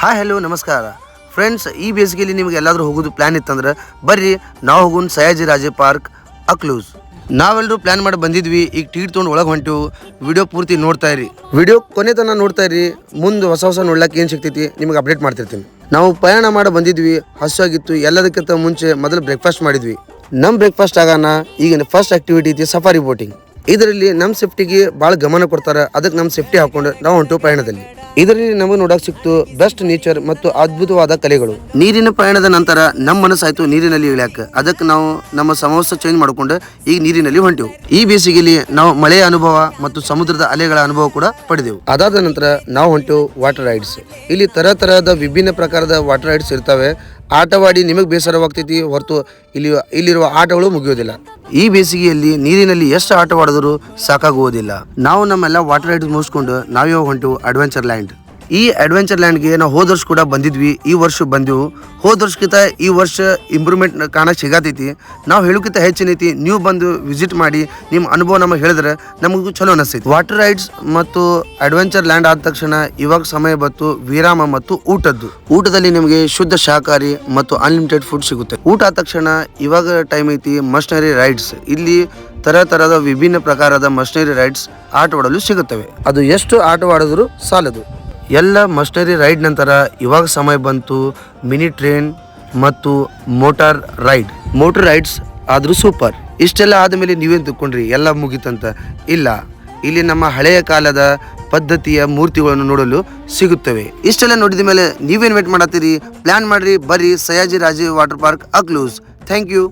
Hi hello ನಮಸ್ಕಾರ friends. ಈ ಬೇಸಿಗೆಯಲ್ಲಿ ನಿಮಗೆ ಎಲ್ಲಾದರೂ ಹೋಗೋದು ಪ್ಲ್ಯಾನ್ ಇತ್ತಂದ್ರೆ ಬರ್ರಿ ನಾವು ಹೋಗೋಣ ಸಯಾಜಿ ರಾಜೇ ಪಾರ್ಕ್ ಅಕ್ಲೂಸ್. ನಾವೆಲ್ಲರೂ ಪ್ಲ್ಯಾನ್ ಮಾಡಿ ಬಂದಿದ್ವಿ. ಈಗ ಟಿಕೆಟ್ ತೊಗೊಂಡು ಒಳಗೆ ಹೊಂಟಿವು. ವಿಡಿಯೋ ಪೂರ್ತಿ ನೋಡ್ತಾ ಇರಿ, ವಿಡಿಯೋ ಕೊನೆ ತನಕ ನೋಡ್ತಾ ಇರಿ. ಮುಂದೆ ಹೊಸ ನೋಡ್ಲಿಕ್ಕೆ ಏನು ಸಿಗ್ತೈತಿ ನಿಮಗೆ ಅಪ್ಡೇಟ್ ಮಾಡ್ತಿರ್ತೀನಿ. ನಾವು ಪ್ರಯಾಣ ಮಾಡಿ ಬಂದಿದ್ವಿ, ಹಸುವಾಗಿತ್ತು. ಎಲ್ಲದಕ್ಕಿಂತ ಮುಂಚೆ ಮೊದಲು ಬ್ರೇಕ್ಫಾಸ್ಟ್ ಮಾಡಿದ್ವಿ. ನಮ್ಮ ಬ್ರೇಕ್ಫಾಸ್ಟ್ ಆಗೋಣ. ಈಗ ಫಸ್ಟ್ ಆಕ್ಟಿವಿಟಿ ಐತಿ ಸಫಾರಿ ಬೋಟಿಂಗ್. ಇದರಲ್ಲಿ ನಮ್ಮ ಸೇಫ್ಟಿಗೆ ಭಾಳ ಗಮನ ಕೊಡ್ತಾರೆ. ಅದಕ್ಕೆ ನಮ್ಮ ಸೇಫ್ಟಿ ಹಾಕೊಂಡು ನಾವು ಹೊಂಟು ಪ್ರಯಾಣದಲ್ಲಿ. ಇದರಲ್ಲಿ ನಮಗೆ ನೋಡಕ್ ಸಿಕ್ತು ಬೆಸ್ಟ್ ನೇಚರ್ ಮತ್ತು ಅದ್ಭುತವಾದ ಕಲೆಗಳು. ನೀರಿನ ಪ್ರಯಾಣದ ನಂತರ ನಮ್ಮ ಮನಸ್ಸಾಯ್ತು ನೀರಿನಲ್ಲಿ ಇಳಿಯಾಕ. ಅದಕ್ಕೆ ನಾವು ನಮ್ಮ ಸಮವಸ್ತ್ರ ಚೇಂಜ್ ಮಾಡಿಕೊಂಡು ಈಗ ನೀರಿನಲ್ಲಿ ಹೊಂಟಿವು. ಈ ಬೇಸಿಗೆಯಲ್ಲಿ ನಾವು ಮಳೆಯ ಅನುಭವ ಮತ್ತು ಸಮುದ್ರದ ಅಲೆಗಳ ಅನುಭವ ಕೂಡ ಪಡೆದೆವು. ಅದಾದ ನಂತರ ನಾವು ಹೊಂಟಿವು ವಾಟರ್ ರೈಡ್ಸ್. ಇಲ್ಲಿ ತರಹದ ವಿಭಿನ್ನ ಪ್ರಕಾರದ ವಾಟರ್ ರೈಡ್ಸ್ ಇರ್ತವೆ. ಆಟವಾಡಿ ನಿಮಗೆ ಬೇಸರವಾಗ್ತೈತಿ ಹೊರತು ಇಲ್ಲಿರುವ ಆಟಗಳು ಮುಗಿಯೋದಿಲ್ಲ. ಈ ಬೇಸಿಗೆಯಲ್ಲಿ ನೀರಿನಲ್ಲಿ ಎಷ್ಟು ಆಟವಾಡಿದ್ರು ಸಾಕಾಗುವುದಿಲ್ಲ. ನಾವು ನಮ್ಮೆಲ್ಲ ವಾಟರ್ ರೈಡ್ಸ್ ಮುಗಿಸ್ಕೊಂಡು ನಾವಿವಾಗ ಹೊಂಟು ಅಡ್ವೆಂಚರ್ ಲ್ಯಾಂಡ್. ಈ ಅಡ್ವೆಂಚರ್ ಲ್ಯಾಂಡ್ಗೆ ನಾವು ಹೋದ ವರ್ಷ ಕೂಡ ಬಂದಿದ್ವಿ. ಈ ವರ್ಷ ಬಂದೆವು. ಹೋದ ವರ್ಷಕ್ಕಿಂತ ಈ ವರ್ಷ ಇಂಪ್ರೂವ್ಮೆಂಟ್ ಕಾಣಕ್ಕೆ ಸಿಗತೈತಿ. ನಾವು ಹೇಳೋಕ್ಕಿಂತ ಹೆಚ್ಚಿನೈತಿ. ನೀವು ಬಂದು ವಿಸಿಟ್ ಮಾಡಿ ನಿಮ್ಮ ಅನುಭವ ನಮಗೆ ಹೇಳಿದ್ರೆ ನಮಗೂ ಚಲೋ ಅನಿಸ್ತೈತಿ. ವಾಟರ್ ರೈಡ್ಸ್ ಮತ್ತು ಅಡ್ವೆಂಚರ್ ಲ್ಯಾಂಡ್ ಆದ ತಕ್ಷಣ ಇವಾಗ ಸಮಯ ಬಂತು ವಿರಾಮ ಮತ್ತು ಊಟದ್ದು. ಊಟದಲ್ಲಿ ನಿಮಗೆ ಶುದ್ಧ ಶಾಕಾಹಾರಿ ಮತ್ತು ಅನ್ಲಿಮಿಟೆಡ್ ಫುಡ್ ಸಿಗುತ್ತೆ. ಊಟ ಆದ ತಕ್ಷಣ ಇವಾಗ ಟೈಮ್ ಐತಿ ಮಷನರಿ ರೈಡ್ಸ್. ಇಲ್ಲಿ ತರಹದ ವಿಭಿನ್ನ ಪ್ರಕಾರದ ಮಷನರಿ ರೈಡ್ಸ್ ಆಟವಾಡಲು ಸಿಗುತ್ತವೆ. ಅದು ಎಷ್ಟು ಆಟವಾಡಿದ್ರು ಸಾಲದು. ಎಲ್ಲ ಮಷನರಿ ರೈಡ್ ನಂತರ ಇವಾಗ ಸಮಯ ಬಂತು ಮಿನಿ ಟ್ರೈನ್ ಮತ್ತು ಮೋಟಾರ್ ರೈಡ್ಸ್ ಆದರೂ ಸೂಪರ್. ಇಷ್ಟೆಲ್ಲ ಆದಮೇಲೆ ನೀವೇನು ತಿಳ್ಕೊಂಡ್ರಿ ಎಲ್ಲ ಮುಗೀತಂತ? ಇಲ್ಲ, ಇಲ್ಲಿ ನಮ್ಮ ಹಳೆಯ ಕಾಲದ ಪದ್ಧತಿಯ ಮೂರ್ತಿಗಳನ್ನು ನೋಡಲು ಸಿಗುತ್ತವೆ. ಇಷ್ಟೆಲ್ಲ ನೋಡಿದ ಮೇಲೆ ನೀವೇನು ವೇಟ್ ಮಾಡತ್ತೀರಿ? ಪ್ಲ್ಯಾನ್ ಮಾಡ್ರಿ, ಬರ್ರಿ Sayaji Raje water park Akluj. Thank you.